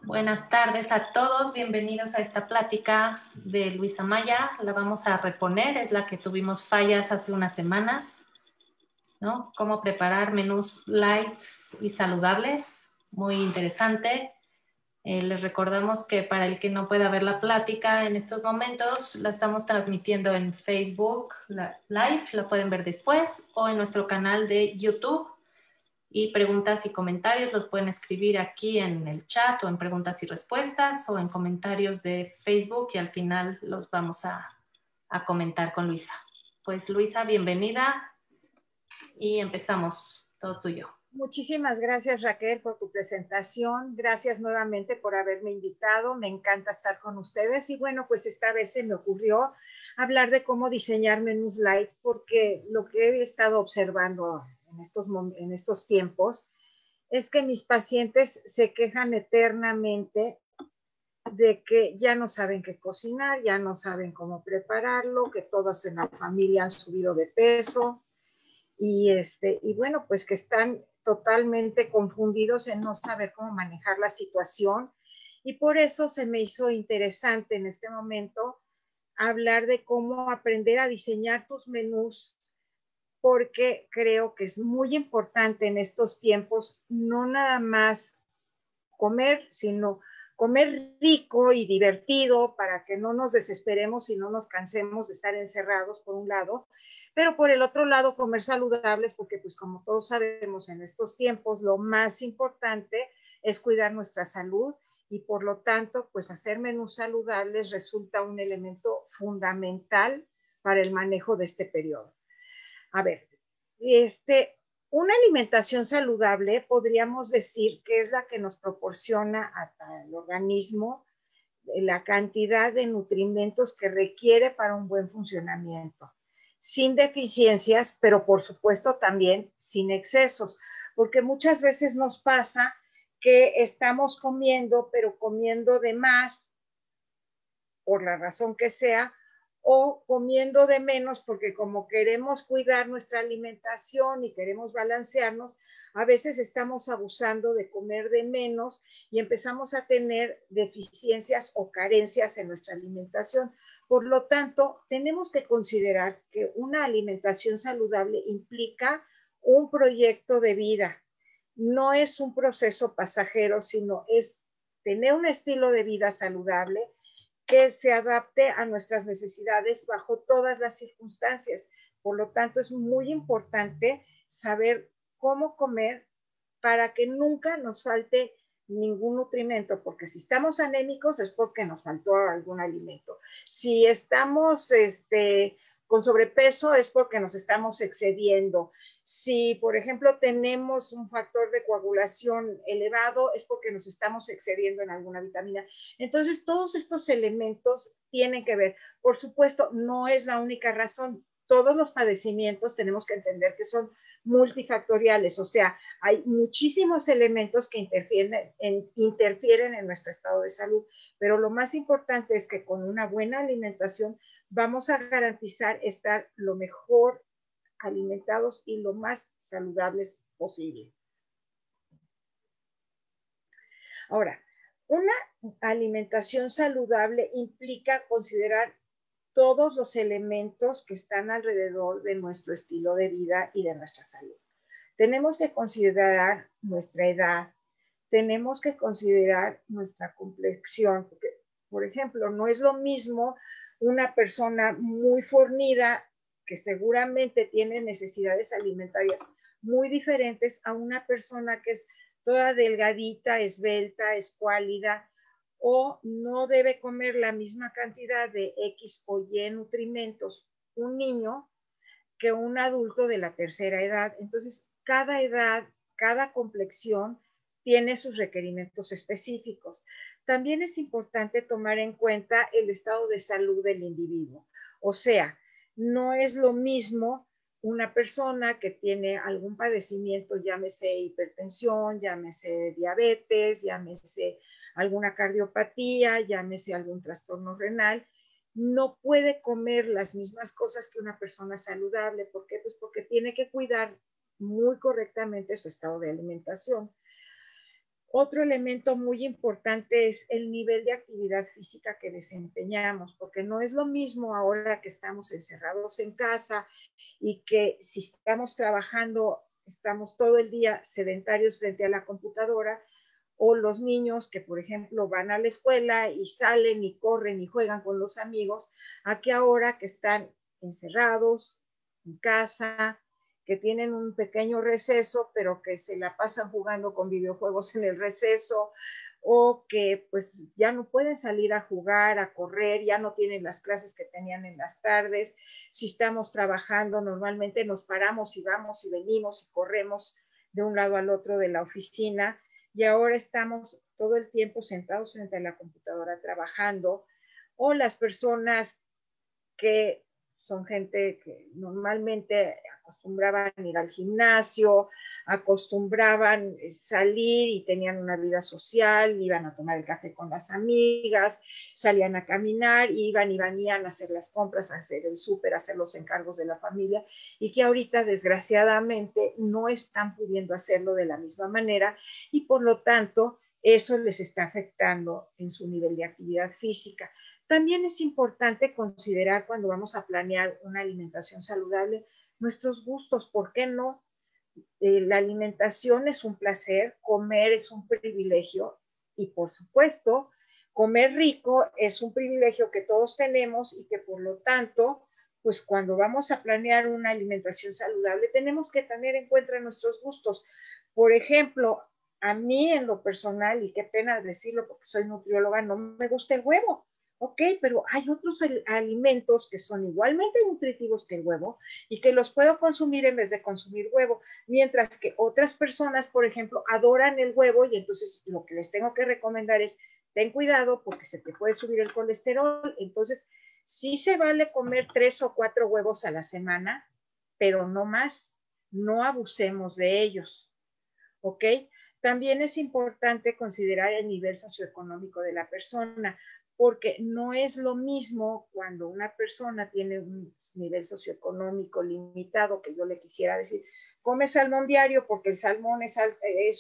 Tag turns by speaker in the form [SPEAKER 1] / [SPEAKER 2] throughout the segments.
[SPEAKER 1] Buenas tardes a todos, bienvenidos a esta plática de Luisa Maya. La vamos a reponer, es la que tuvimos fallas hace unas semanas, ¿no? Cómo preparar menús lights y saludables, muy interesante. Les recordamos que para el que no pueda ver la plática en estos momentos, la estamos transmitiendo en Facebook Live, la pueden ver después, o en nuestro canal de YouTube. Y preguntas y comentarios los pueden escribir aquí en el chat o en preguntas y respuestas o en comentarios de Facebook y al final los vamos a comentar con Luisa. Pues Luisa, bienvenida y empezamos. Todo tuyo.
[SPEAKER 2] Muchísimas gracias, Raquel, por tu presentación. Gracias nuevamente por haberme invitado. Me encanta estar con ustedes. Y bueno, pues esta vez se me ocurrió hablar de cómo diseñar menús light, porque lo que he estado observando en estos tiempos es que mis pacientes se quejan eternamente de que ya no saben qué cocinar, ya no saben cómo prepararlo, que todos en la familia han subido de peso y bueno, pues que están totalmente confundidos en no saber cómo manejar la situación. Y por eso se me hizo interesante en este momento hablar de cómo aprender a diseñar tus menús, porque creo que es muy importante en estos tiempos no nada más comer, sino comer rico y divertido para que no nos desesperemos y no nos cansemos de estar encerrados por un lado, pero por el otro lado comer saludables, porque pues como todos sabemos en estos tiempos lo más importante es cuidar nuestra salud y por lo tanto pues hacer menús saludables resulta un elemento fundamental para el manejo de este periodo. A ver, una alimentación saludable podríamos decir que es la que nos proporciona al organismo la cantidad de nutrimentos que requiere para un buen funcionamiento, sin deficiencias, pero por supuesto también sin excesos, porque muchas veces nos pasa que estamos comiendo, pero comiendo de más, por la razón que sea, o comiendo de menos porque como queremos cuidar nuestra alimentación y queremos balancearnos, a veces estamos abusando de comer de menos y empezamos a tener deficiencias o carencias en nuestra alimentación. Por lo tanto, tenemos que considerar que una alimentación saludable implica un proyecto de vida. No es un proceso pasajero, sino es tener un estilo de vida saludable que se adapte a nuestras necesidades bajo todas las circunstancias. Por lo tanto, es muy importante saber cómo comer para que nunca nos falte ningún nutrimento, porque si estamos anémicos es porque nos faltó algún alimento. Si estamos con sobrepeso es porque nos estamos excediendo. Si, por ejemplo, tenemos un factor de coagulación elevado, es porque nos estamos excediendo en alguna vitamina. Entonces, todos estos elementos tienen que ver. Por supuesto, no es la única razón. Todos los padecimientos tenemos que entender que son multifactoriales, o sea, hay muchísimos elementos que interfieren en nuestro estado de salud, pero lo más importante es que con una buena alimentación vamos a garantizar estar lo mejor alimentados y lo más saludables posible. Ahora, una alimentación saludable implica considerar todos los elementos que están alrededor de nuestro estilo de vida y de nuestra salud. Tenemos que considerar nuestra edad, tenemos que considerar nuestra complexión, porque, por ejemplo, no es lo mismo una persona muy fornida que seguramente tiene necesidades alimentarias muy diferentes a una persona que es toda delgadita, esbelta, escuálida, o no debe comer la misma cantidad de X o Y nutrimentos un niño que un adulto de la tercera edad. Entonces, cada edad, cada complexión tiene sus requerimientos específicos. También es importante tomar en cuenta el estado de salud del individuo. O sea, no es lo mismo una persona que tiene algún padecimiento, llámese hipertensión, llámese diabetes, llámese alguna cardiopatía, llámese algún trastorno renal, no puede comer las mismas cosas que una persona saludable. ¿Por qué? Pues porque tiene que cuidar muy correctamente su estado de alimentación. Otro elemento muy importante es el nivel de actividad física que desempeñamos, porque no es lo mismo ahora que estamos encerrados en casa y que si estamos trabajando, estamos todo el día sedentarios frente a la computadora, o los niños que, por ejemplo, van a la escuela y salen y corren y juegan con los amigos, a que ahora que están encerrados en casa, que tienen un pequeño receso, pero que se la pasan jugando con videojuegos en el receso, o que pues ya no pueden salir a jugar, a correr, ya no tienen las clases que tenían en las tardes. Si estamos trabajando, normalmente nos paramos y vamos y venimos y corremos de un lado al otro de la oficina, y ahora estamos todo el tiempo sentados frente a la computadora trabajando, o las personas que son gente que normalmente acostumbraban ir al gimnasio, acostumbraban salir y tenían una vida social, iban a tomar el café con las amigas, salían a caminar, iban y venían a hacer las compras, a hacer el súper, a hacer los encargos de la familia, y que ahorita desgraciadamente no están pudiendo hacerlo de la misma manera, y por lo tanto eso les está afectando en su nivel de actividad física. También es importante considerar cuando vamos a planear una alimentación saludable nuestros gustos. ¿Por qué no? La alimentación es un placer, comer es un privilegio y por supuesto comer rico es un privilegio que todos tenemos y que por lo tanto, pues cuando vamos a planear una alimentación saludable tenemos que tener en cuenta nuestros gustos. Por ejemplo, a mí en lo personal, y qué pena decirlo porque soy nutrióloga, no me gusta el huevo. Ok, pero hay otros alimentos que son igualmente nutritivos que el huevo y que los puedo consumir en vez de consumir huevo, mientras que otras personas, por ejemplo, adoran el huevo y entonces lo que les tengo que recomendar es ten cuidado porque se te puede subir el colesterol. Entonces, sí se vale comer 3 o 4 huevos a la semana, pero no más, no abusemos de ellos, ¿ok? También es importante considerar el nivel socioeconómico de la persona, porque no es lo mismo cuando una persona tiene un nivel socioeconómico limitado, que yo le quisiera decir, come salmón diario porque el salmón es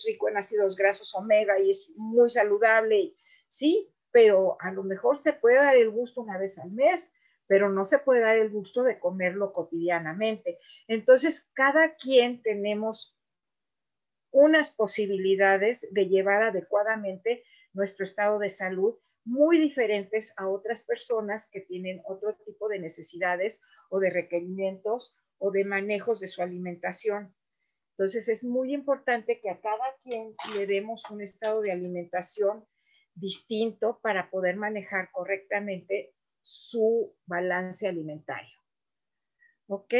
[SPEAKER 2] rico en ácidos grasos omega y es muy saludable, sí, pero a lo mejor se puede dar el gusto una vez al mes, pero no se puede dar el gusto de comerlo cotidianamente. Entonces, cada quien tenemos unas posibilidades de llevar adecuadamente nuestro estado de salud muy diferentes a otras personas que tienen otro tipo de necesidades o de requerimientos o de manejos de su alimentación. Entonces es muy importante que a cada quien le demos un estado de alimentación distinto para poder manejar correctamente su balance alimentario. ¿Ok?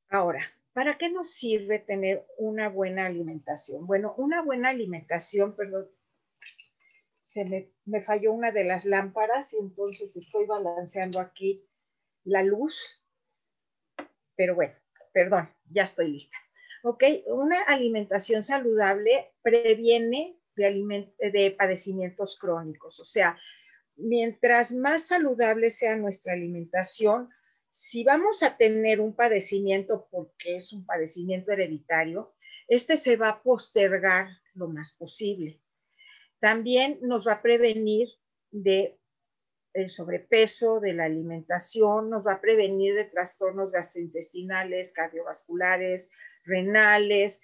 [SPEAKER 2] Ahora, ¿para qué nos sirve tener una buena alimentación? Bueno, una buena alimentación, perdón, me falló una de las lámparas y entonces estoy balanceando aquí la luz, pero bueno, perdón, ya estoy lista. Ok, una alimentación saludable previene de padecimientos crónicos, o sea, mientras más saludable sea nuestra alimentación, si vamos a tener un padecimiento porque es un padecimiento hereditario, este se va a postergar lo más posible. También nos va a prevenir de el sobrepeso, de la alimentación, nos va a prevenir de trastornos gastrointestinales, cardiovasculares, renales,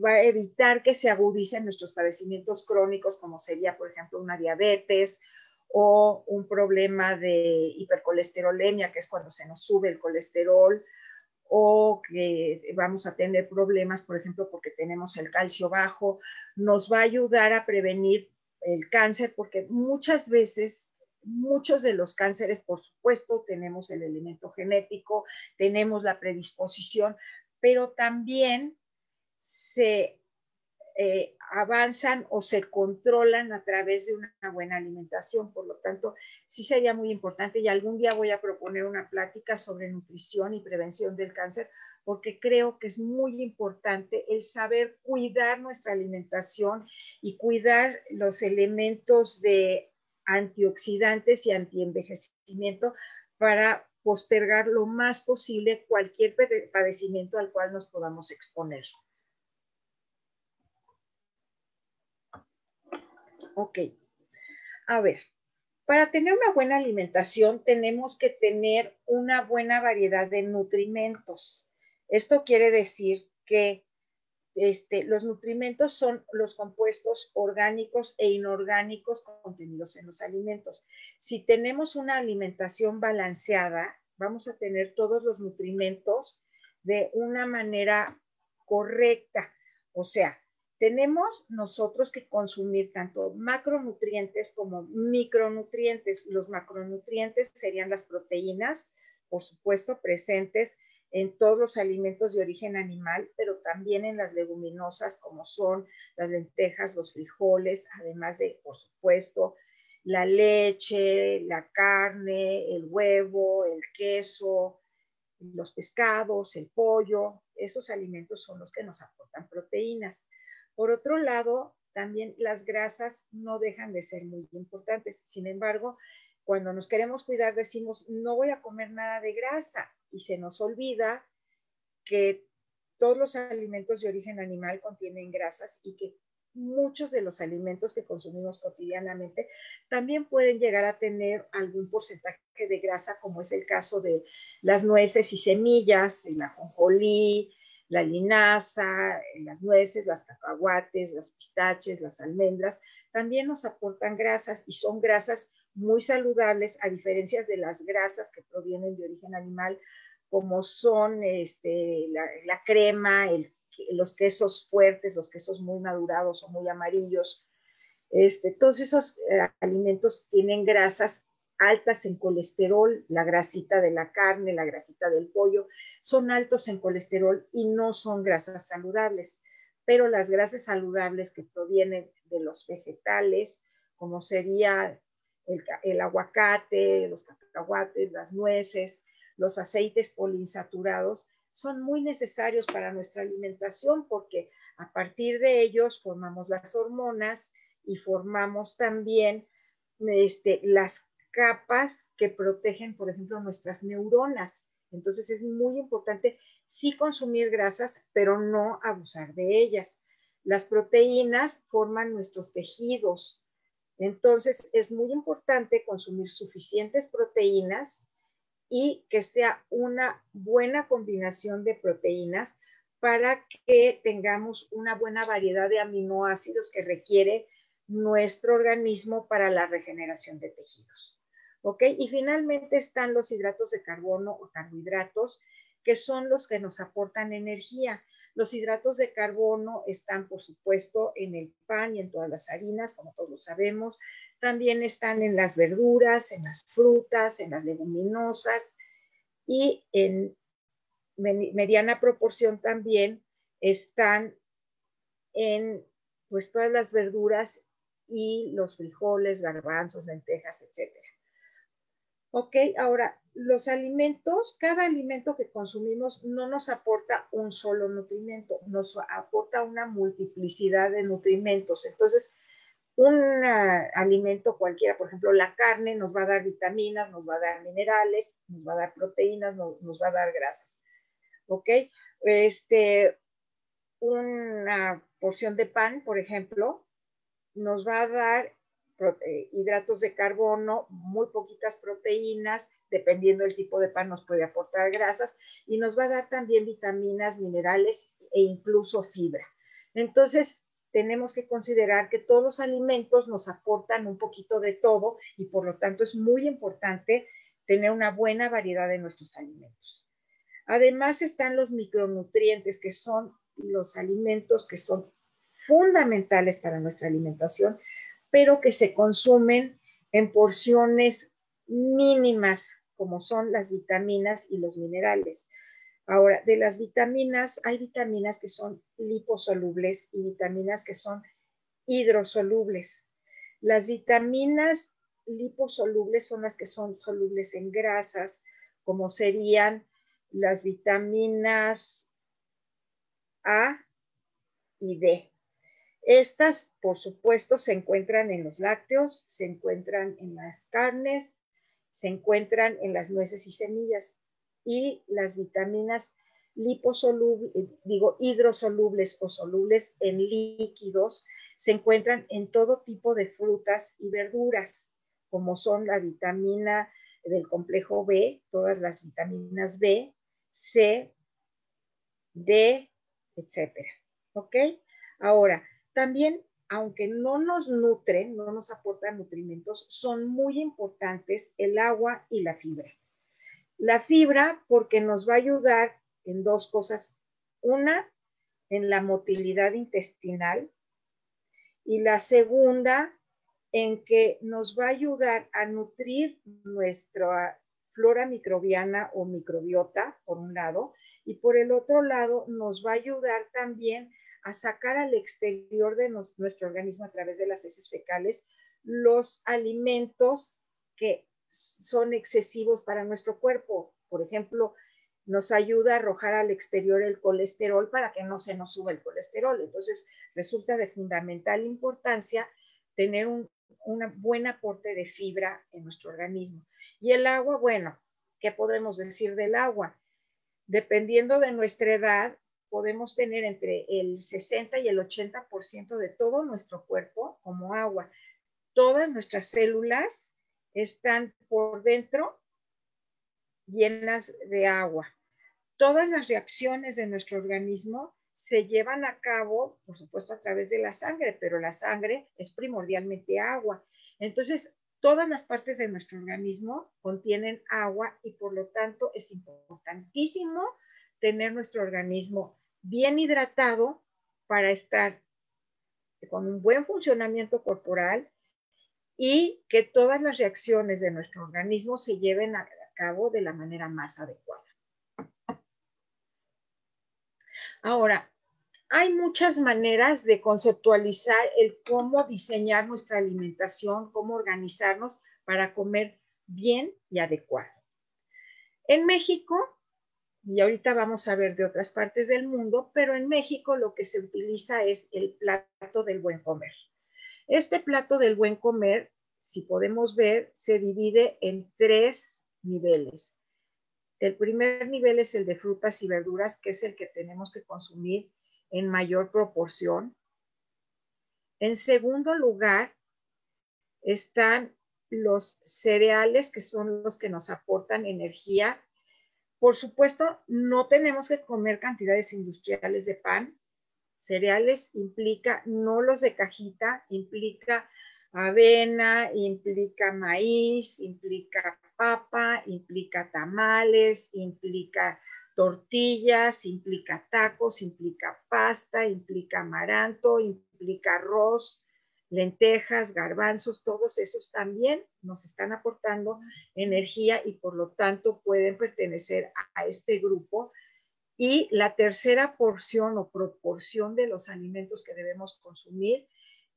[SPEAKER 2] va a evitar que se agudicen nuestros padecimientos crónicos, como sería, por ejemplo, una diabetes o un problema de hipercolesterolemia, que es cuando se nos sube el colesterol, o que vamos a tener problemas, por ejemplo, porque tenemos el calcio bajo. Nos va a ayudar a prevenir el cáncer, porque muchas veces, muchos de los cánceres, por supuesto, tenemos el elemento genético, tenemos la predisposición, pero también se avanzan o se controlan a través de una buena alimentación. Por lo tanto, sí sería muy importante, y algún día voy a proponer una plática sobre nutrición y prevención del cáncer, porque creo que es muy importante el saber cuidar nuestra alimentación y cuidar los elementos de antioxidantes y antienvejecimiento para postergar lo más posible cualquier padecimiento al cual nos podamos exponer. Ok, a ver, para tener una buena alimentación tenemos que tener una buena variedad de nutrimentos. Esto quiere decir que los nutrimentos son los compuestos orgánicos e inorgánicos contenidos en los alimentos. Si tenemos una alimentación balanceada, vamos a tener todos los nutrimentos de una manera correcta. O sea, tenemos nosotros que consumir tanto macronutrientes como micronutrientes. Los macronutrientes serían las proteínas, por supuesto, presentes en todos los alimentos de origen animal, pero también en las leguminosas como son las lentejas, los frijoles, además de, por supuesto, la leche, la carne, el huevo, el queso, los pescados, el pollo. Esos alimentos son los que nos aportan proteínas. Por otro lado, también las grasas no dejan de ser muy importantes. Sin embargo, cuando nos queremos cuidar decimos, no voy a comer nada de grasa, y se nos olvida que todos los alimentos de origen animal contienen grasas y que muchos de los alimentos que consumimos cotidianamente también pueden llegar a tener algún porcentaje de grasa, como es el caso de las nueces y semillas, el ajonjolí, la linaza, las nueces, las cacahuates, los pistaches, las almendras, también nos aportan grasas y son grasas muy saludables, a diferencia de las grasas que provienen de origen animal, como son la crema, los quesos fuertes, los quesos muy madurados o muy amarillos. Todos esos alimentos tienen grasas altas en colesterol, la grasita de la carne, la grasita del pollo, son altos en colesterol y no son grasas saludables. Pero las grasas saludables que provienen de los vegetales, como sería el aguacate, los cacahuates, las nueces, los aceites poliinsaturados, son muy necesarios para nuestra alimentación porque a partir de ellos formamos las hormonas y formamos también las capas que protegen, por ejemplo, nuestras neuronas. Entonces es muy importante sí consumir grasas, pero no abusar de ellas. Las proteínas forman nuestros tejidos. Entonces es muy importante consumir suficientes proteínas y que sea una buena combinación de proteínas para que tengamos una buena variedad de aminoácidos que requiere nuestro organismo para la regeneración de tejidos. ¿Ok? Y finalmente están los hidratos de carbono o carbohidratos, que son los que nos aportan energía. Los hidratos de carbono están, por supuesto, en el pan y en todas las harinas, como todos lo sabemos. También están en las verduras, en las frutas, en las leguminosas, y en mediana proporción también están en pues todas las verduras y los frijoles, garbanzos, lentejas, etcétera. Ok, ahora, los alimentos, cada alimento que consumimos no nos aporta un solo nutrimento, nos aporta una multiplicidad de nutrimentos. Entonces, un alimento cualquiera, por ejemplo, la carne nos va a dar vitaminas, nos va a dar minerales, nos va a dar proteínas, nos va a dar grasas. ¿Ok? Una porción de pan, por ejemplo, nos va a dar hidratos de carbono, muy poquitas proteínas, dependiendo del tipo de pan nos puede aportar grasas, y nos va a dar también vitaminas, minerales e incluso fibra. Entonces, tenemos que considerar que todos los alimentos nos aportan un poquito de todo y por lo tanto es muy importante tener una buena variedad de nuestros alimentos. Además están los micronutrientes, que son los alimentos que son fundamentales para nuestra alimentación, pero que se consumen en porciones mínimas, como son las vitaminas y los minerales. Ahora, de las vitaminas, hay vitaminas que son liposolubles y vitaminas que son hidrosolubles. Las vitaminas liposolubles son las que son solubles en grasas, como serían las vitaminas A y D. Estas, por supuesto, se encuentran en los lácteos, se encuentran en las carnes se encuentran en las nueces y semillas, y las vitaminas hidrosolubles o solubles en líquidos se encuentran en todo tipo de frutas y verduras, como son la vitamina del complejo B, todas las vitaminas B, C, D, etcétera. ¿Ok? Ahora, también, aunque no nos nutren, no nos aportan nutrimentos, son muy importantes el agua y la fibra. La fibra porque nos va a ayudar en dos cosas. Una, en la motilidad intestinal, y la segunda, en que nos va a ayudar a nutrir nuestra flora microbiana o microbiota, por un lado, y por el otro lado nos va a ayudar también a sacar al exterior de nuestro organismo a través de las heces fecales los alimentos que son excesivos para nuestro cuerpo. Por ejemplo, nos ayuda a arrojar al exterior el colesterol para que no se nos suba el colesterol. Entonces, resulta de fundamental importancia tener un buen aporte de fibra en nuestro organismo. Y el agua, bueno, ¿qué podemos decir del agua? Dependiendo de nuestra edad, podemos tener entre el 60 y el 80% de todo nuestro cuerpo como agua. Todas nuestras células están por dentro llenas de agua. Todas las reacciones de nuestro organismo se llevan a cabo, por supuesto, a través de la sangre, pero la sangre es primordialmente agua. Entonces, todas las partes de nuestro organismo contienen agua y por lo tanto es importantísimo tener nuestro organismo bien hidratado para estar con un buen funcionamiento corporal y que todas las reacciones de nuestro organismo se lleven a cabo de la manera más adecuada. Ahora, hay muchas maneras de conceptualizar el cómo diseñar nuestra alimentación, cómo organizarnos para comer bien y adecuado. En México, y ahorita vamos a ver de otras partes del mundo, pero en México lo que se utiliza es el plato del buen comer. Este plato del buen comer, si podemos ver, se divide en 3 niveles. El primer nivel es el de frutas y verduras, que es el que tenemos que consumir en mayor proporción. En segundo lugar, están los cereales, que son los que nos aportan energía. Por supuesto, no tenemos que comer cantidades industriales de pan. Cereales implica, no los de cajita, implica avena, implica maíz, implica papa, implica tamales, implica tortillas, implica tacos, implica pasta, implica amaranto, implica arroz, lentejas, garbanzos, todos esos también nos están aportando energía y por lo tanto pueden pertenecer a este grupo. Y la tercera porción o proporción de los alimentos que debemos consumir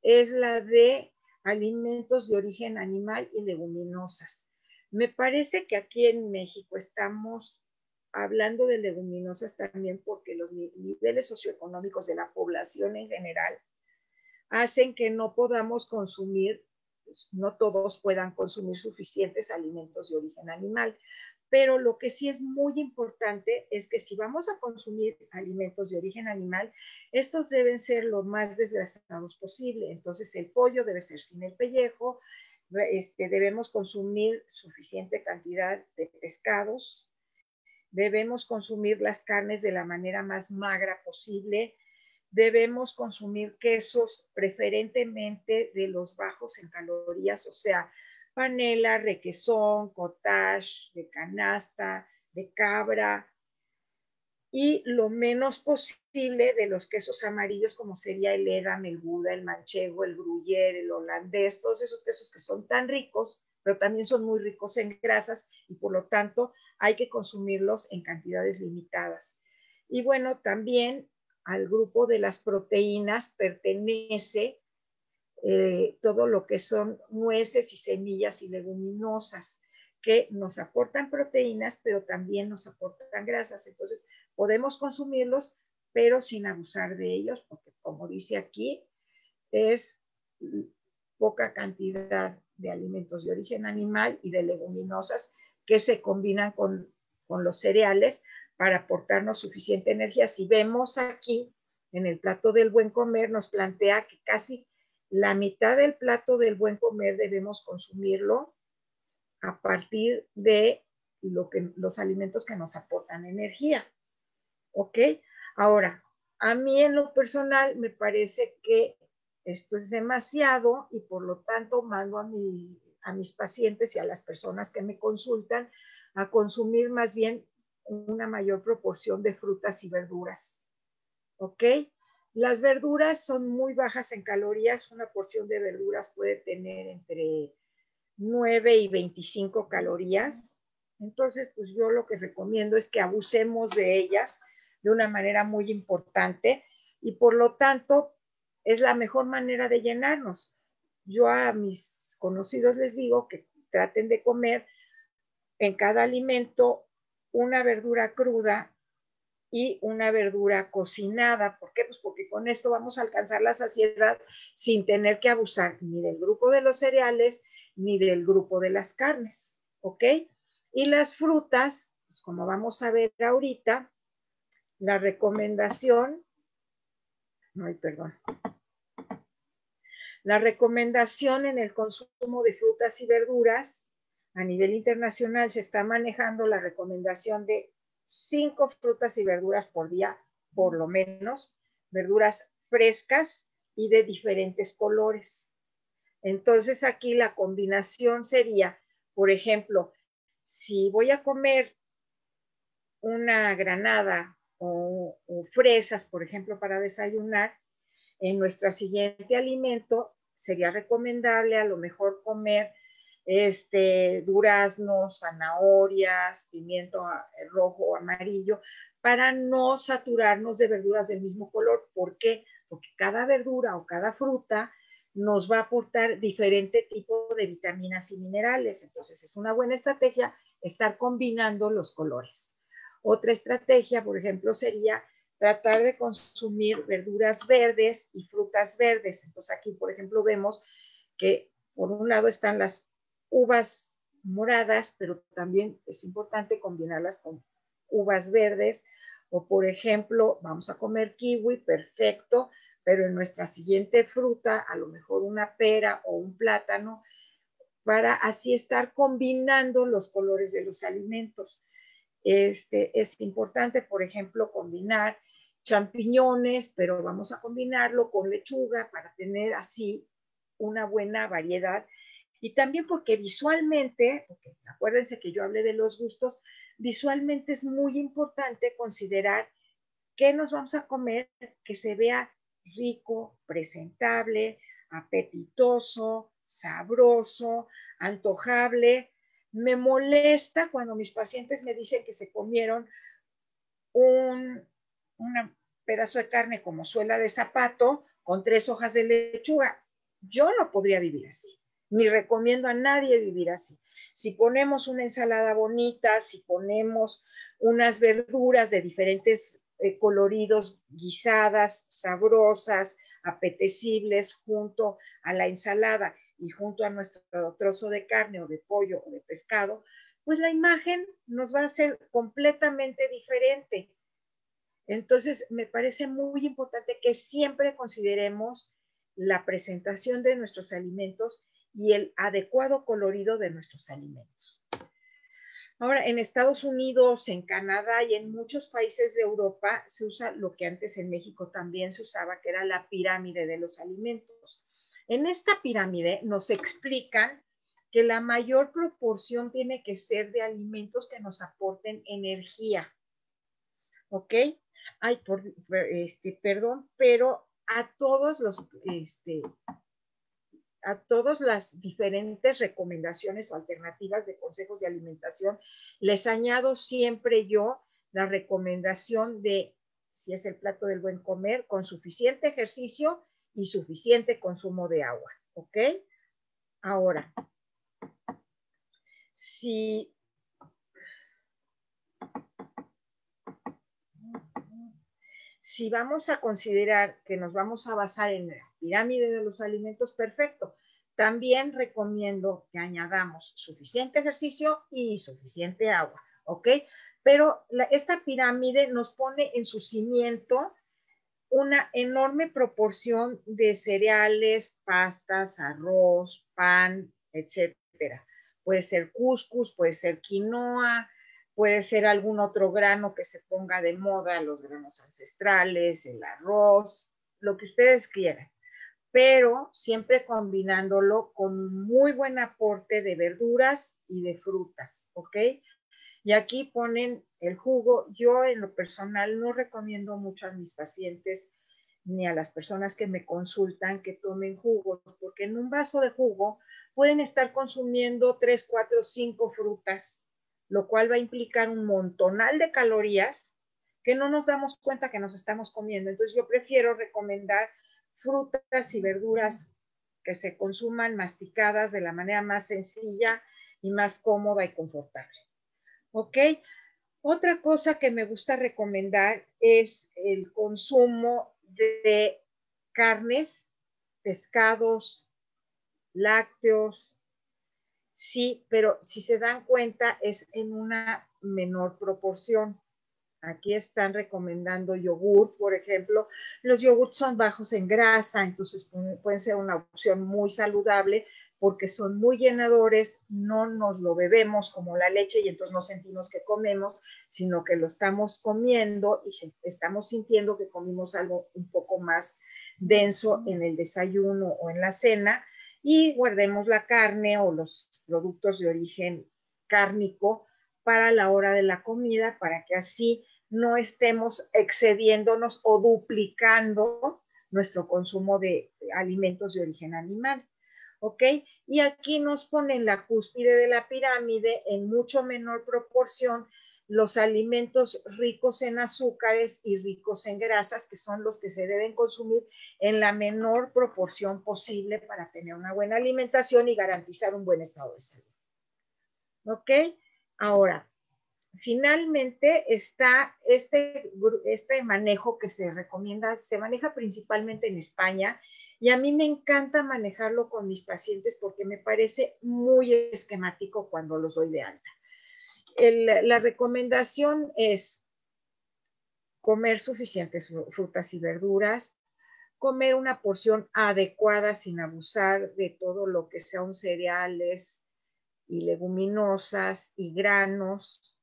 [SPEAKER 2] es la de alimentos de origen animal y leguminosas. Me parece que aquí en México estamos hablando de leguminosas también porque los niveles socioeconómicos de la población en general hacen que no podamos consumir, no todos puedan consumir suficientes alimentos de origen animal. Pero lo que sí es muy importante es que si vamos a consumir alimentos de origen animal, estos deben ser lo más desgrasados posible. Entonces el pollo debe ser sin el pellejo, debemos consumir suficiente cantidad de pescados, debemos consumir las carnes de la manera más magra posible, debemos consumir quesos preferentemente de los bajos en calorías, o sea, panela, requesón, cottage, de canasta, de cabra, y lo menos posible de los quesos amarillos como sería el Edam, el Gouda, el manchego, el gruyère, el holandés, todos esos quesos que son tan ricos, pero también son muy ricos en grasas y por lo tanto hay que consumirlos en cantidades limitadas. Y bueno, también al grupo de las proteínas pertenece todo lo que son nueces y semillas y leguminosas, que nos aportan proteínas, pero también nos aportan grasas. Entonces, podemos consumirlos, pero sin abusar de ellos, porque como dice aquí, es poca cantidad de alimentos de origen animal y de leguminosas que se combinan con los cereales para aportarnos suficiente energía. Si vemos aquí en el plato del buen comer, nos plantea que casi la mitad del plato del buen comer debemos consumirlo a partir de los alimentos que nos aportan energía. ¿Ok? Ahora, a mí en lo personal me parece que esto es demasiado y por lo tanto mando a mis pacientes y a las personas que me consultan a consumir más bien una mayor proporción de frutas y verduras. ¿Ok? Las verduras son muy bajas en calorías. Una porción de verduras puede tener entre 9 y 25 calorías. Entonces, pues yo lo que recomiendo es que abusemos de ellas de una manera muy importante y por lo tanto es la mejor manera de llenarnos. Yo a mis conocidos les digo que traten de comer en cada alimento una verdura cruda y una verdura cocinada. ¿Por qué? Pues porque con esto vamos a alcanzar la saciedad sin tener que abusar ni del grupo de los cereales ni del grupo de las carnes. ¿Ok? Y las frutas, pues como vamos a ver ahorita, la recomendación, la recomendación en el consumo de frutas y verduras a nivel internacional se está manejando la recomendación de 5 frutas y verduras por día, por lo menos, verduras frescas y de diferentes colores. Entonces aquí la combinación sería, por ejemplo, si voy a comer una granada o fresas, por ejemplo, para desayunar, en nuestro siguiente alimento sería recomendable a lo mejor comer duraznos, zanahorias, pimiento rojo o amarillo, para no saturarnos de verduras del mismo color. ¿Por qué? Porque cada verdura o cada fruta nos va a aportar diferente tipo de vitaminas y minerales. Entonces es una buena estrategia estar combinando los colores. Otra estrategia, por ejemplo, sería tratar de consumir verduras verdes y frutas verdes. Entonces aquí, por ejemplo, vemos que por un lado están las uvas moradas, pero también es importante combinarlas con uvas verdes. O, por ejemplo, vamos a comer kiwi, perfecto, pero en nuestra siguiente fruta, a lo mejor una pera o un plátano, para así estar combinando los colores de los alimentos. Es importante, por ejemplo, combinar champiñones, pero vamos a combinarlo con lechuga para tener así una buena variedad. Y también porque visualmente, porque acuérdense que yo hablé de los gustos, visualmente es muy importante considerar qué nos vamos a comer que se vea rico, presentable, apetitoso, sabroso, antojable. Me molesta cuando mis pacientes me dicen que se comieron un pedazo de carne como suela de zapato con 3 hojas de lechuga. Yo no podría vivir así, ni recomiendo a nadie vivir así. Si ponemos una ensalada bonita, si ponemos unas verduras de diferentes coloridos, guisadas, sabrosas, apetecibles, junto a la ensalada y junto a nuestro trozo de carne o de pollo o de pescado, pues la imagen nos va a ser completamente diferente. Entonces, me parece muy importante que siempre consideremos la presentación de nuestros alimentos y el adecuado colorido de nuestros alimentos. Ahora, en Estados Unidos, en Canadá y en muchos países de Europa se usa lo que antes en México también se usaba, que era la pirámide de los alimentos. En esta pirámide nos explican que la mayor proporción tiene que ser de alimentos que nos aporten energía. ¿Ok? Ay, perdón, pero a todas las diferentes recomendaciones o alternativas de consejos de alimentación, les añado siempre yo la recomendación de, si es el plato del buen comer, con suficiente ejercicio y suficiente consumo de agua. ¿Ok? Ahora, si vamos a considerar que nos vamos a basar en la pirámide de los alimentos, perfecto, También recomiendo que añadamos suficiente ejercicio y suficiente agua, ¿ok? Pero esta pirámide nos pone en su cimiento una enorme proporción de cereales, pastas, arroz, pan, etcétera. Puede ser cuscús, puede ser quinoa, puede ser algún otro grano que se ponga de moda, los granos ancestrales, el arroz, lo que ustedes quieran, pero siempre combinándolo con un muy buen aporte de verduras y de frutas, ¿ok? Y aquí ponen el jugo. Yo en lo personal no recomiendo mucho a mis pacientes ni a las personas que me consultan que tomen jugos, porque en un vaso de jugo pueden estar consumiendo 3, 4, 5 frutas, lo cual va a implicar un montonal de calorías que no nos damos cuenta que nos estamos comiendo. Entonces yo prefiero recomendar frutas y verduras que se consuman masticadas de la manera más sencilla y más cómoda y confortable. ¿Ok? Otra cosa que me gusta recomendar es el consumo de carnes, pescados, lácteos, sí, pero si se dan cuenta es en una menor proporción. Aquí están recomendando yogur, por ejemplo. Los yogurts son bajos en grasa, entonces pueden ser una opción muy saludable porque son muy llenadores, no nos lo bebemos como la leche y entonces no sentimos que comemos, sino que lo estamos comiendo y estamos sintiendo que comimos algo un poco más denso en el desayuno o en la cena, y guardemos la carne o los productos de origen cárnico para la hora de la comida, para que así no estemos excediéndonos o duplicando nuestro consumo de alimentos de origen animal. ¿Ok? Y aquí nos ponen la cúspide de la pirámide en mucho menor proporción los alimentos ricos en azúcares y ricos en grasas, que son los que se deben consumir en la menor proporción posible para tener una buena alimentación y garantizar un buen estado de salud. ¿Ok? Ahora, finalmente está este manejo que se recomienda, se maneja principalmente en España, y a mí me encanta manejarlo con mis pacientes porque me parece muy esquemático cuando los doy de alta. La recomendación es comer suficientes frutas y verduras, comer una porción adecuada sin abusar de todo lo que sean cereales y leguminosas y granos,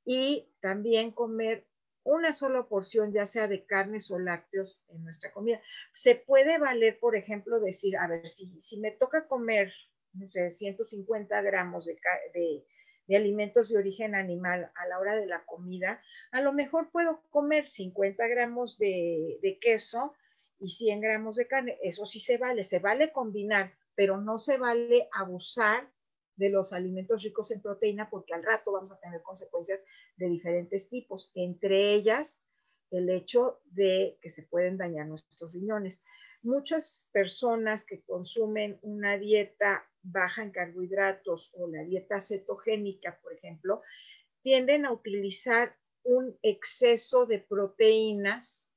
[SPEAKER 2] y también comer una sola porción, ya sea de carnes o lácteos, en nuestra comida. Se puede valer, por ejemplo, decir, a ver, si me toca comer, no sé, 150 gramos de alimentos de origen animal a la hora de la comida, a lo mejor puedo comer 50 gramos de queso y 100 gramos de carne. Eso sí se vale combinar, pero no se vale abusar de los alimentos ricos en proteína, porque al rato vamos a tener consecuencias de diferentes tipos, entre ellas el hecho de que se pueden dañar nuestros riñones. Muchas personas que consumen una dieta baja en carbohidratos o la dieta cetogénica, por ejemplo, tienden a utilizar un exceso de proteínas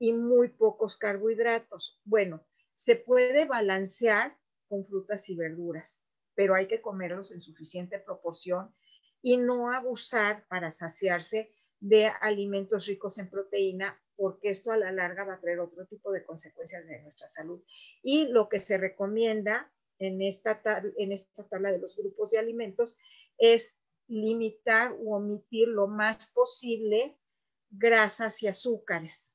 [SPEAKER 2] y muy pocos carbohidratos. Bueno, se puede balancear con frutas y verduras, pero hay que comerlos en suficiente proporción y no abusar para saciarse de alimentos ricos en proteína, porque esto a la larga va a traer otro tipo de consecuencias de nuestra salud. Y lo que se recomienda en esta tabla de los grupos de alimentos es limitar o omitir lo más posible grasas y azúcares.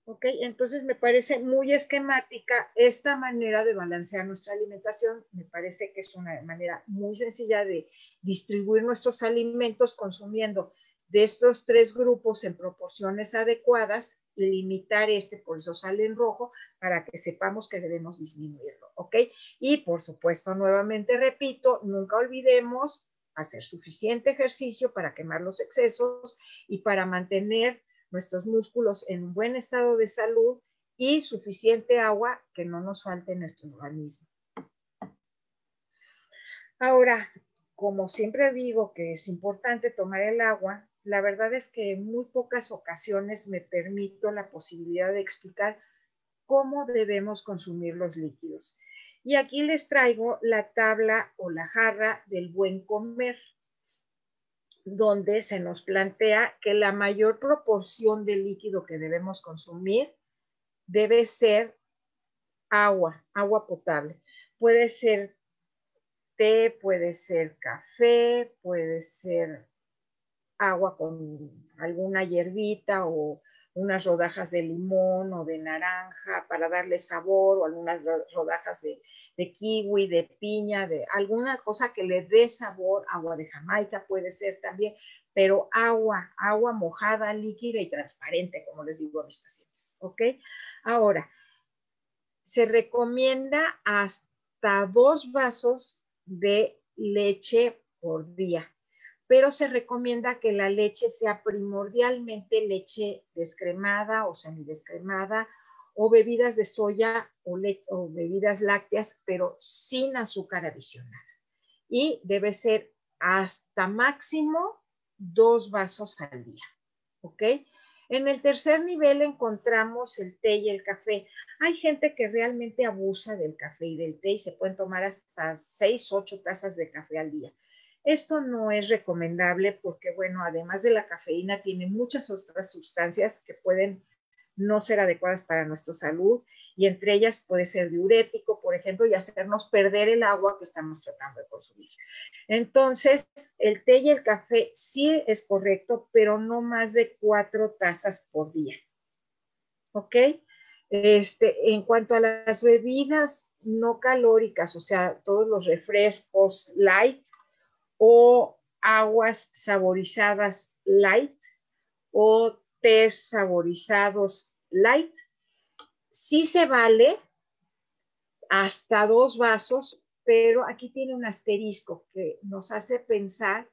[SPEAKER 2] ¿Ok? Entonces me parece muy esquemática esta manera de balancear nuestra alimentación. Me parece que es una manera muy sencilla de distribuir nuestros alimentos consumiendo de estos 3 grupos en proporciones adecuadas y limitar por eso sale en rojo, para que sepamos que debemos disminuirlo. ¿Ok? Y por supuesto, nuevamente repito, nunca olvidemos hacer suficiente ejercicio para quemar los excesos y para mantener nuestros músculos en un buen estado de salud, y suficiente agua, que no nos falte en nuestro organismo. Ahora, como siempre digo que es importante tomar el agua, la verdad es que en muy pocas ocasiones me permito la posibilidad de explicar cómo debemos consumir los líquidos. Y aquí les traigo la tabla o la jarra del buen comer, donde se nos plantea que la mayor proporción de líquido que debemos consumir debe ser agua potable. Puede ser té, puede ser café, puede ser agua con alguna hierbita o unas rodajas de limón o de naranja para darle sabor, o algunas rodajas de kiwi, de piña, de alguna cosa que le dé sabor. Agua de Jamaica puede ser también, pero agua mojada, líquida y transparente, como les digo a mis pacientes, ¿ok? Ahora, se recomienda hasta 2 vasos de leche por día, pero se recomienda que la leche sea primordialmente leche descremada o semidescremada, o bebidas de soya o bebidas lácteas, pero sin azúcar adicional. Y debe ser hasta máximo 2 vasos al día, ¿ok? En el tercer nivel encontramos el té y el café. Hay gente que realmente abusa del café y del té y se pueden tomar hasta 6, 8 tazas de café al día. Esto no es recomendable porque, bueno, además de la cafeína, tiene muchas otras sustancias que pueden no ser adecuadas para nuestra salud, y entre ellas puede ser diurético, por ejemplo, y hacernos perder el agua que estamos tratando de consumir. Entonces, el té y el café sí es correcto, pero no más de 4 tazas por día. ¿Ok? En cuanto a las bebidas no calóricas, o sea, todos los refrescos light o aguas saborizadas light o tés saborizados light, sí se vale hasta 2 vasos, pero aquí tiene un asterisco que nos hace pensar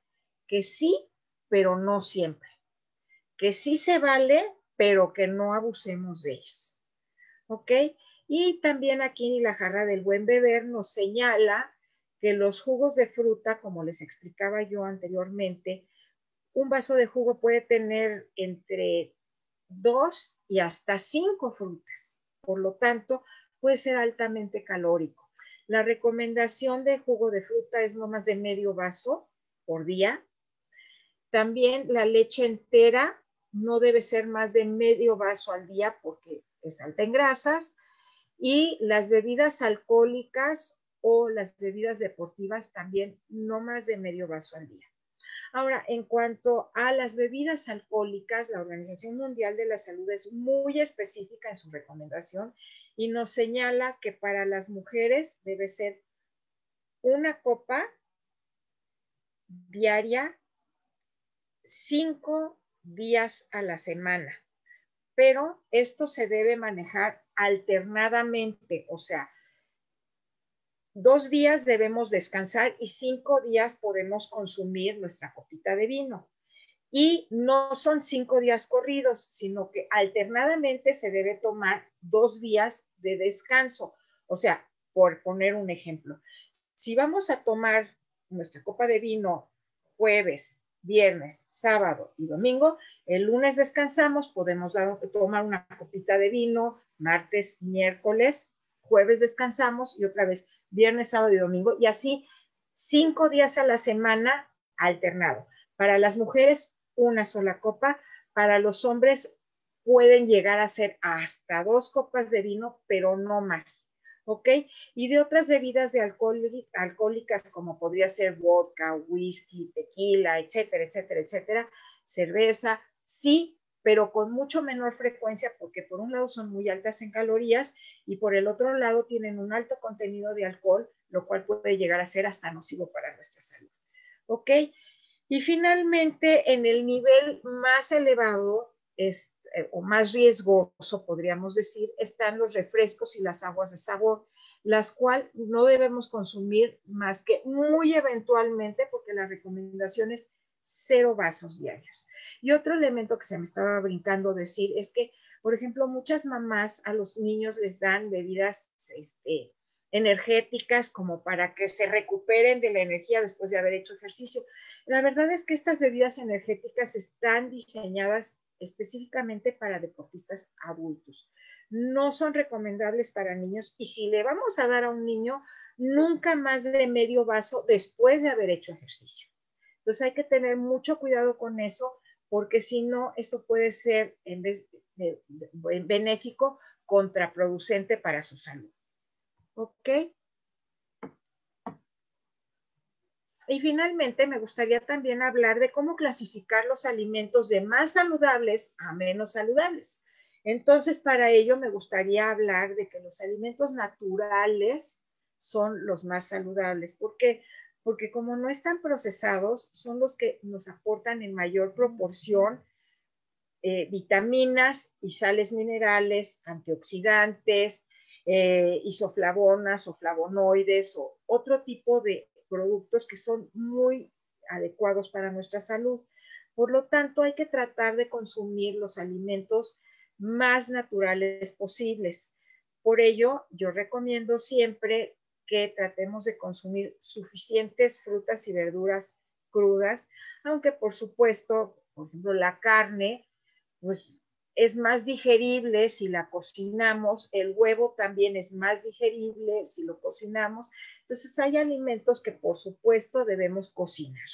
[SPEAKER 2] que sí, pero no siempre. Que sí se vale, pero que no abusemos de ellas. ¿Ok? Y también aquí la jarra del buen beber nos señala que los jugos de fruta, como les explicaba yo anteriormente, un vaso de jugo puede tener entre 2 y hasta 5 frutas. Por lo tanto, puede ser altamente calórico. La recomendación de jugo de fruta es no más de medio vaso por día. También la leche entera no debe ser más de medio vaso al día porque es alta en grasas. Y las bebidas alcohólicas o las bebidas deportivas también no más de medio vaso al día. Ahora, en cuanto a las bebidas alcohólicas, la Organización Mundial de la Salud es muy específica en su recomendación y nos señala que para las mujeres debe ser una copa diaria 5 días a la semana, pero esto se debe manejar alternadamente, o sea, 2 días debemos descansar y 5 días podemos consumir nuestra copita de vino. Y no son 5 días corridos, sino que alternadamente se debe tomar 2 días de descanso. O sea, por poner un ejemplo, si vamos a tomar nuestra copa de vino jueves, viernes, sábado y domingo, el lunes descansamos, podemos tomar una copita de vino, martes, miércoles, jueves descansamos y otra vez viernes, sábado y domingo, y así 5 días a la semana alternado. Para las mujeres, una sola copa. Para los hombres pueden llegar a ser hasta 2 copas de vino, pero no más. ¿Ok? Y de otras bebidas de alcohólicas, como podría ser vodka, whisky, tequila, etcétera, etcétera, etcétera, cerveza, sí, pero con mucho menor frecuencia, porque por un lado son muy altas en calorías y por el otro lado tienen un alto contenido de alcohol, lo cual puede llegar a ser hasta nocivo para nuestra salud. ¿Ok? Y finalmente, en el nivel más elevado o más riesgoso, podríamos decir, están los refrescos y las aguas de sabor, las cuales no debemos consumir más que muy eventualmente, porque la recomendación es 0 vasos diarios. Y otro elemento que se me estaba brincando decir es que, por ejemplo, muchas mamás a los niños les dan bebidas energéticas como para que se recuperen de la energía después de haber hecho ejercicio. La verdad es que estas bebidas energéticas están diseñadas específicamente para deportistas adultos. No son recomendables para niños y si le vamos a dar a un niño, nunca más de medio vaso después de haber hecho ejercicio. Entonces hay que tener mucho cuidado con eso porque si no, esto puede ser en vez de benéfico, contraproducente para su salud. ¿Ok? Y finalmente me gustaría también hablar de cómo clasificar los alimentos de más saludables a menos saludables. Entonces, para ello me gustaría hablar de que los alimentos naturales son los más saludables. ¿Por qué? Porque como no están procesados, son los que nos aportan en mayor proporción vitaminas y sales minerales, antioxidantes, isoflavonas o flavonoides o otro tipo de productos que son muy adecuados para nuestra salud. Por lo tanto, hay que tratar de consumir los alimentos más naturales posibles. Por ello, yo recomiendo siempre que tratemos de consumir suficientes frutas y verduras crudas, aunque por supuesto, por ejemplo, la carne, pues es más digerible si la cocinamos, el huevo también es más digerible si lo cocinamos. Entonces hay alimentos que por supuesto debemos cocinar,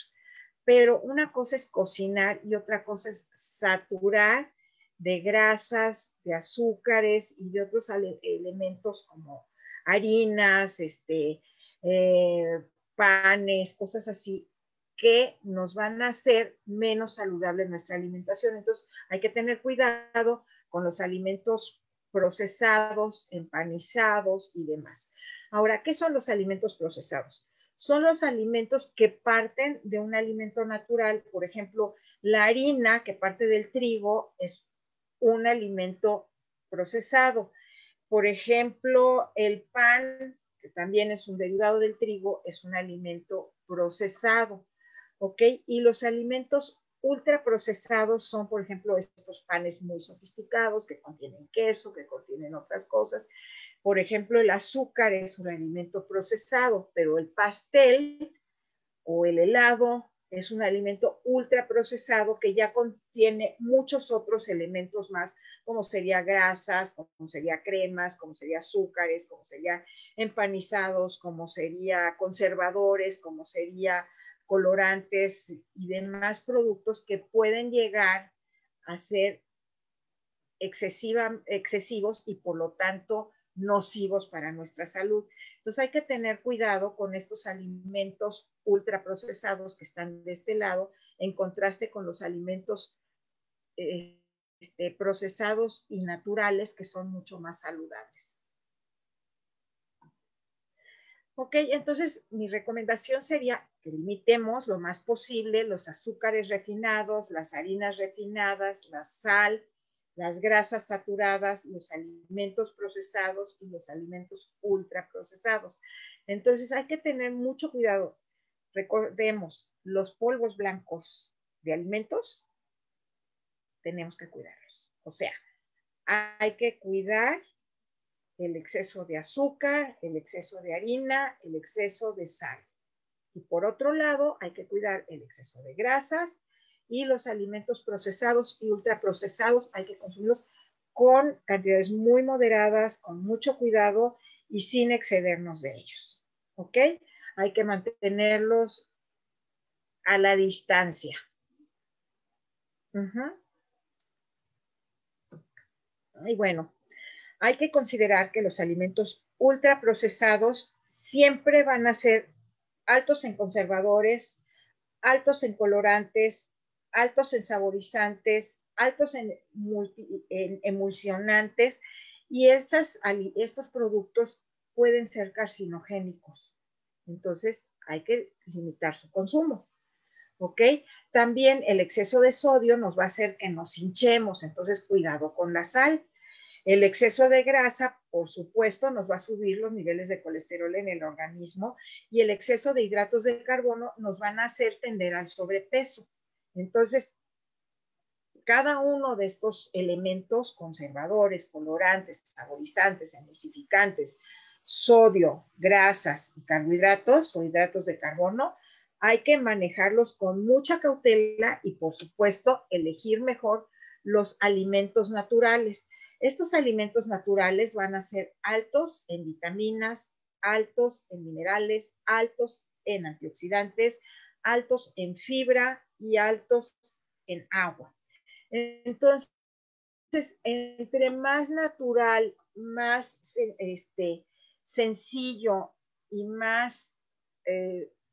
[SPEAKER 2] pero una cosa es cocinar y otra cosa es saturar de grasas, de azúcares y de otros elementos como harinas, panes, cosas así, que nos van a hacer menos saludable nuestra alimentación. Entonces, hay que tener cuidado con los alimentos procesados, empanizados y demás. Ahora, ¿qué son los alimentos procesados? Son los alimentos que parten de un alimento natural. Por ejemplo, la harina que parte del trigo es un alimento procesado. Por ejemplo, el pan, que también es un derivado del trigo, es un alimento procesado. ¿Ok? Y los alimentos ultraprocesados son, por ejemplo, estos panes muy sofisticados que contienen queso, que contienen otras cosas. Por ejemplo, el azúcar es un alimento procesado, pero el pastel o el helado es un alimento ultraprocesado que ya contiene muchos otros elementos más, como sería grasas, como sería cremas, como sería azúcares, como sería empanizados, como sería conservadores, como sería colorantes y demás productos que pueden llegar a ser excesivos y por lo tanto nocivos para nuestra salud. Entonces hay que tener cuidado con estos alimentos ultraprocesados que están de este lado en contraste con los alimentos procesados y naturales que son mucho más saludables. Ok, entonces mi recomendación sería que limitemos lo más posible los azúcares refinados, las harinas refinadas, la sal, las grasas saturadas, los alimentos procesados y los alimentos ultraprocesados. Entonces hay que tener mucho cuidado. Recordemos, los polvos blancos de alimentos tenemos que cuidarlos. O sea, hay que cuidar el exceso de azúcar, el exceso de harina, el exceso de sal. Y por otro lado, hay que cuidar el exceso de grasas y los alimentos procesados y ultraprocesados, hay que consumirlos con cantidades muy moderadas, con mucho cuidado y sin excedernos de ellos. ¿Ok? Hay que mantenerlos a la distancia. Y bueno, hay que considerar que los alimentos ultraprocesados siempre van a ser altos en conservadores, altos en colorantes, altos en saborizantes, altos en emulsionantes y estos productos pueden ser carcinogénicos. Entonces hay que limitar su consumo. ¿Ok? También el exceso de sodio nos va a hacer que nos hinchemos, entonces cuidado con la sal. El exceso de grasa, por supuesto, nos va a subir los niveles de colesterol en el organismo y el exceso de hidratos de carbono nos van a hacer tender al sobrepeso. Entonces, cada uno de estos elementos conservadores, colorantes, saborizantes, emulsificantes, sodio, grasas y carbohidratos o hidratos de carbono, hay que manejarlos con mucha cautela y, por supuesto, elegir mejor los alimentos naturales. Estos alimentos naturales van a ser altos en vitaminas, altos en minerales, altos en antioxidantes, altos en fibra y altos en agua. Entonces, entre más natural, más sencillo y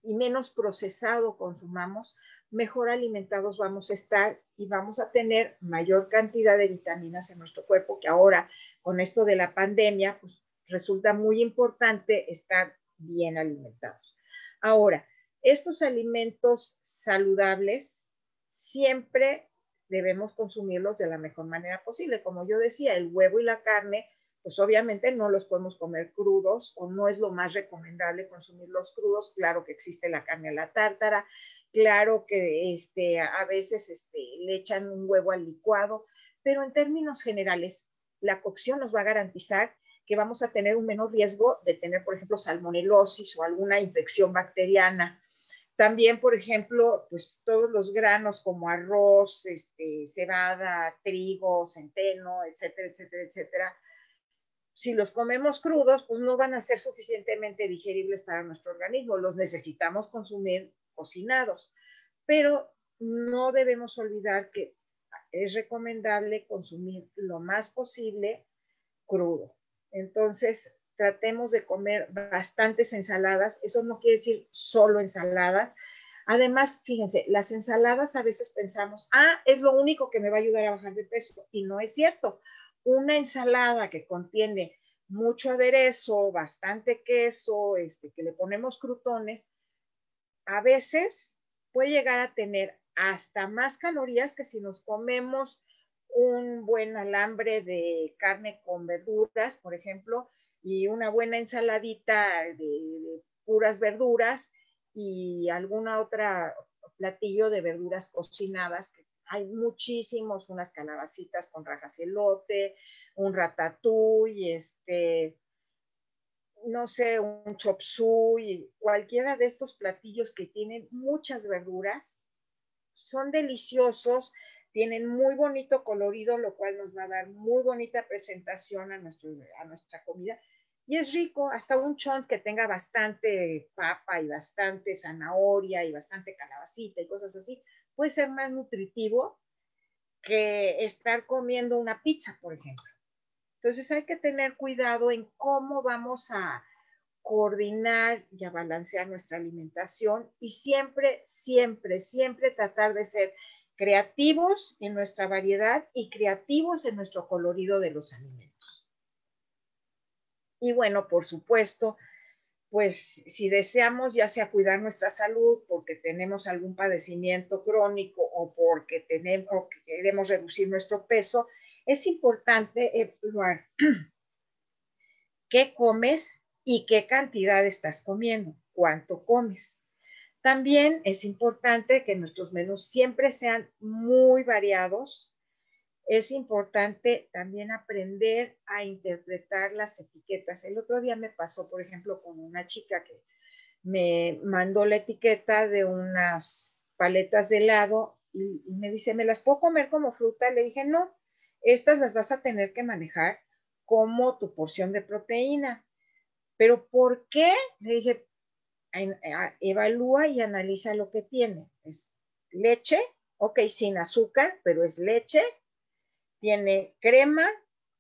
[SPEAKER 2] y menos procesado consumamos, mejor alimentados vamos a estar y vamos a tener mayor cantidad de vitaminas en nuestro cuerpo, que ahora con esto de la pandemia, pues resulta muy importante estar bien alimentados. Ahora, estos alimentos saludables siempre debemos consumirlos de la mejor manera posible. Como yo decía, el huevo y la carne, pues obviamente no los podemos comer crudos o no es lo más recomendable consumirlos crudos. Claro que existe la carne a la tártara, claro que a veces le echan un huevo al licuado, pero en términos generales, la cocción nos va a garantizar que vamos a tener un menor riesgo de tener, por ejemplo, salmonelosis o alguna infección bacteriana. También, por ejemplo, pues todos los granos como arroz, cebada, trigo, centeno, etcétera, etcétera, etcétera. Si los comemos crudos, pues no van a ser suficientemente digeribles para nuestro organismo. Los necesitamos consumir cocinados. Pero no debemos olvidar que es recomendable consumir lo más posible crudo. Entonces, tratemos de comer bastantes ensaladas. Eso no quiere decir solo ensaladas. Además, fíjense, las ensaladas a veces pensamos, es lo único que me va a ayudar a bajar de peso. Y no es cierto. Una ensalada que contiene mucho aderezo, bastante queso, que le ponemos crutones, a veces puede llegar a tener hasta más calorías que si nos comemos un buen alambre de carne con verduras, por ejemplo, y una buena ensaladita de puras verduras y alguna otra platillo de verduras cocinadas, que hay muchísimos, unas calabacitas con rajas de elote, un ratatouille, no sé, un chop suey, cualquiera de estos platillos que tienen muchas verduras, son deliciosos, tienen muy bonito colorido, lo cual nos va a dar muy bonita presentación a nuestra comida. Y es rico, hasta un chont que tenga bastante papa y bastante zanahoria y bastante calabacita y cosas así, puede ser más nutritivo que estar comiendo una pizza, por ejemplo. Entonces hay que tener cuidado en cómo vamos a coordinar y a balancear nuestra alimentación y siempre, siempre, siempre tratar de ser creativos en nuestra variedad y creativos en nuestro colorido de los alimentos. Y bueno, por supuesto, pues si deseamos ya sea cuidar nuestra salud porque tenemos algún padecimiento crónico o porque queremos reducir nuestro peso, es importante evaluar qué comes y qué cantidad estás comiendo, cuánto comes. También es importante que nuestros menús siempre sean muy variados. Es importante también aprender a interpretar las etiquetas. El otro día me pasó, por ejemplo, con una chica que me mandó la etiqueta de unas paletas de helado y me dice, ¿me las puedo comer como fruta? Le dije, no, estas las vas a tener que manejar como tu porción de proteína. ¿Pero por qué? Le dije, evalúa y analiza lo que tiene. Es leche, ok, sin azúcar, pero es leche, tiene crema,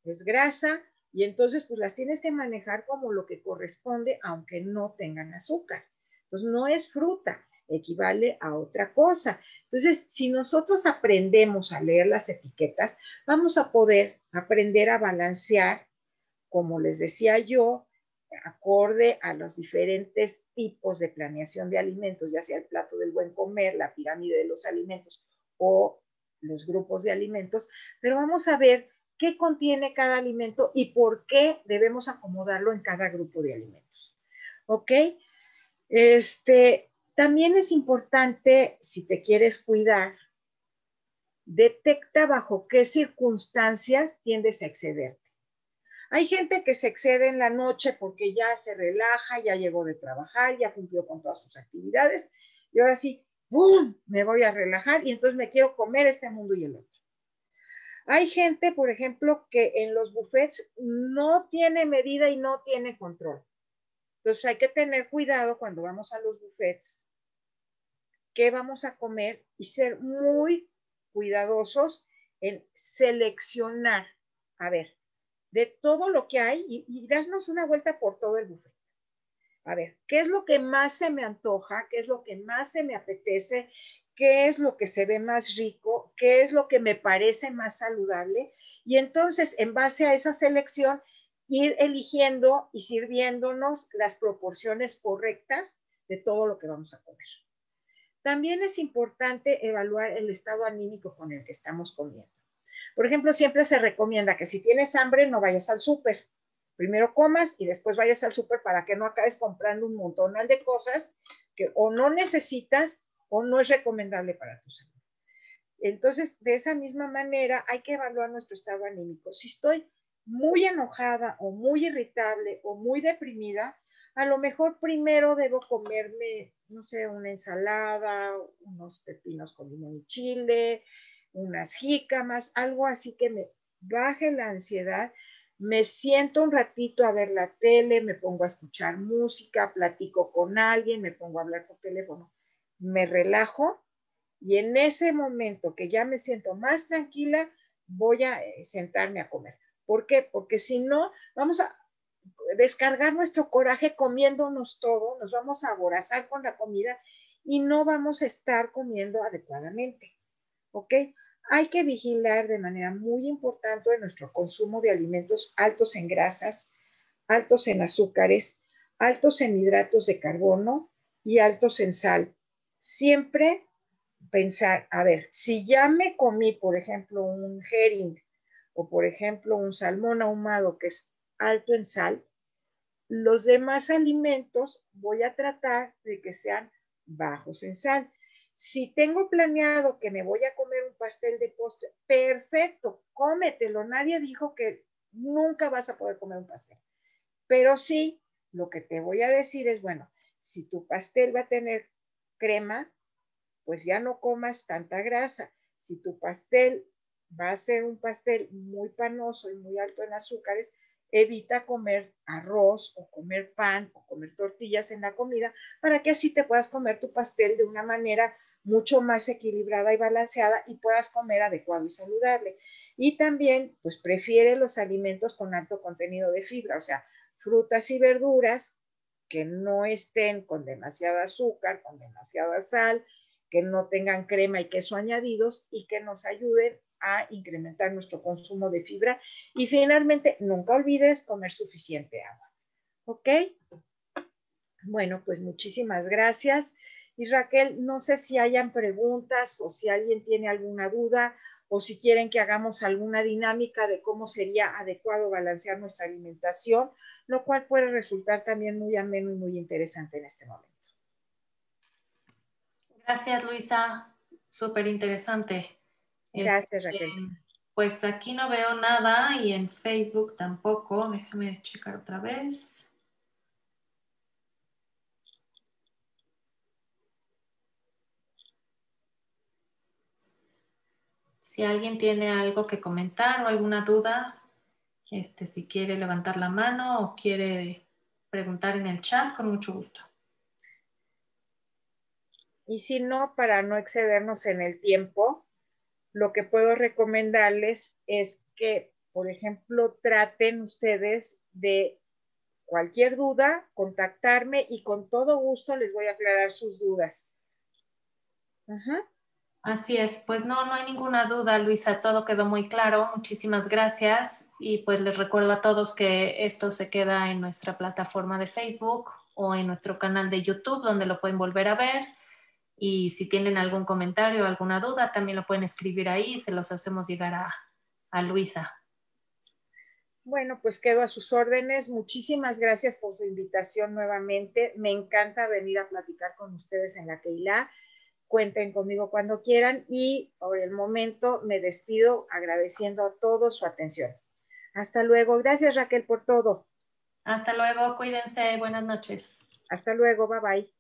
[SPEAKER 2] es grasa, y entonces pues las tienes que manejar como lo que corresponde, aunque no tengan azúcar. Entonces no es fruta, equivale a otra cosa. Entonces, si nosotros aprendemos a leer las etiquetas, vamos a poder aprender a balancear, como les decía yo, acorde a los diferentes tipos de planeación de alimentos, ya sea el plato del buen comer, la pirámide de los alimentos o los grupos de alimentos, pero vamos a ver qué contiene cada alimento y por qué debemos acomodarlo en cada grupo de alimentos. ¿Ok? También es importante, si te quieres cuidar, detecta bajo qué circunstancias tiendes a excederte. Hay gente que se excede en la noche porque ya se relaja, ya llegó de trabajar, ya cumplió con todas sus actividades y ahora sí, ¡bum!, me voy a relajar y entonces me quiero comer este mundo y el otro. Hay gente, por ejemplo, que en los buffets no tiene medida y no tiene control. Entonces hay que tener cuidado cuando vamos a los buffets, qué vamos a comer y ser muy cuidadosos en seleccionar. A ver, de todo lo que hay y darnos una vuelta por todo el buffet. A ver, ¿qué es lo que más se me antoja? ¿Qué es lo que más se me apetece? ¿Qué es lo que se ve más rico? ¿Qué es lo que me parece más saludable? Y entonces, en base a esa selección, ir eligiendo y sirviéndonos las proporciones correctas de todo lo que vamos a comer. También es importante evaluar el estado anímico con el que estamos comiendo. Por ejemplo, siempre se recomienda que si tienes hambre no vayas al súper. Primero comas y después vayas al súper para que no acabes comprando un montonal de cosas que o no necesitas o no es recomendable para tu salud. Entonces, de esa misma manera, hay que evaluar nuestro estado anímico. Si estoy muy enojada o muy irritable o muy deprimida, a lo mejor primero debo comerme, no sé, una ensalada, unos pepinos con limón y chile, unas jícamas, algo así que me baje la ansiedad. Me siento un ratito a ver la tele, me pongo a escuchar música, platico con alguien, me pongo a hablar por teléfono, me relajo y en ese momento que ya me siento más tranquila, voy a sentarme a comer. ¿Por qué? Porque si no, vamos a descargar nuestro coraje comiéndonos todo, nos vamos a aborazar con la comida y no vamos a estar comiendo adecuadamente. ¿Ok? Hay que vigilar de manera muy importante nuestro consumo de alimentos altos en grasas, altos en azúcares, altos en hidratos de carbono y altos en sal. Siempre pensar, a ver, si ya me comí, por ejemplo, un herring o, por ejemplo, un salmón ahumado que es alto en sal, los demás alimentos voy a tratar de que sean bajos en sal. Si tengo planeado que me voy a comer un pastel de postre, perfecto, cómetelo. Nadie dijo que nunca vas a poder comer un pastel. Pero sí, lo que te voy a decir es, bueno, si tu pastel va a tener crema, pues ya no comas tanta grasa. Si tu pastel va a ser un pastel muy panoso y muy alto en azúcares, evita comer arroz o comer pan o comer tortillas en la comida para que así te puedas comer tu pastel de una manera mucho más equilibrada y balanceada y puedas comer adecuado y saludable. Y también, pues prefiere los alimentos con alto contenido de fibra, o sea, frutas y verduras que no estén con demasiado azúcar, con demasiada sal, que no tengan crema y queso añadidos y que nos ayuden a incrementar nuestro consumo de fibra. Y finalmente, nunca olvides comer suficiente agua. ¿Ok? Bueno, pues muchísimas gracias. Y Raquel, no sé si hayan preguntas o si alguien tiene alguna duda o si quieren que hagamos alguna dinámica de cómo sería adecuado balancear nuestra alimentación, lo cual puede resultar también muy ameno y muy interesante en este momento.
[SPEAKER 1] Gracias, Luisa. Súper interesante.
[SPEAKER 2] Gracias, Raquel.
[SPEAKER 1] Pues aquí no veo nada y en Facebook tampoco. Déjame checar otra vez. Si alguien tiene algo que comentar o alguna duda, si quiere levantar la mano o quiere preguntar en el chat, con mucho gusto.
[SPEAKER 2] Y si no, para no excedernos en el tiempo, lo que puedo recomendarles es que, por ejemplo, traten ustedes de cualquier duda, contactarme y con todo gusto les voy a aclarar sus dudas. Ajá.
[SPEAKER 1] Así es, pues no hay ninguna duda, Luisa, todo quedó muy claro. Muchísimas gracias y pues les recuerdo a todos que esto se queda en nuestra plataforma de Facebook o en nuestro canal de YouTube donde lo pueden volver a ver y si tienen algún comentario o alguna duda también lo pueden escribir ahí y se los hacemos llegar a Luisa.
[SPEAKER 2] Bueno, pues quedo a sus órdenes. Muchísimas gracias por su invitación nuevamente. Me encanta venir a platicar con ustedes en la Keilah. Cuenten conmigo cuando quieran y por el momento me despido agradeciendo a todos su atención. Hasta luego. Gracias, Raquel, por todo.
[SPEAKER 1] Hasta luego, cuídense, buenas noches.
[SPEAKER 2] Hasta luego, bye bye.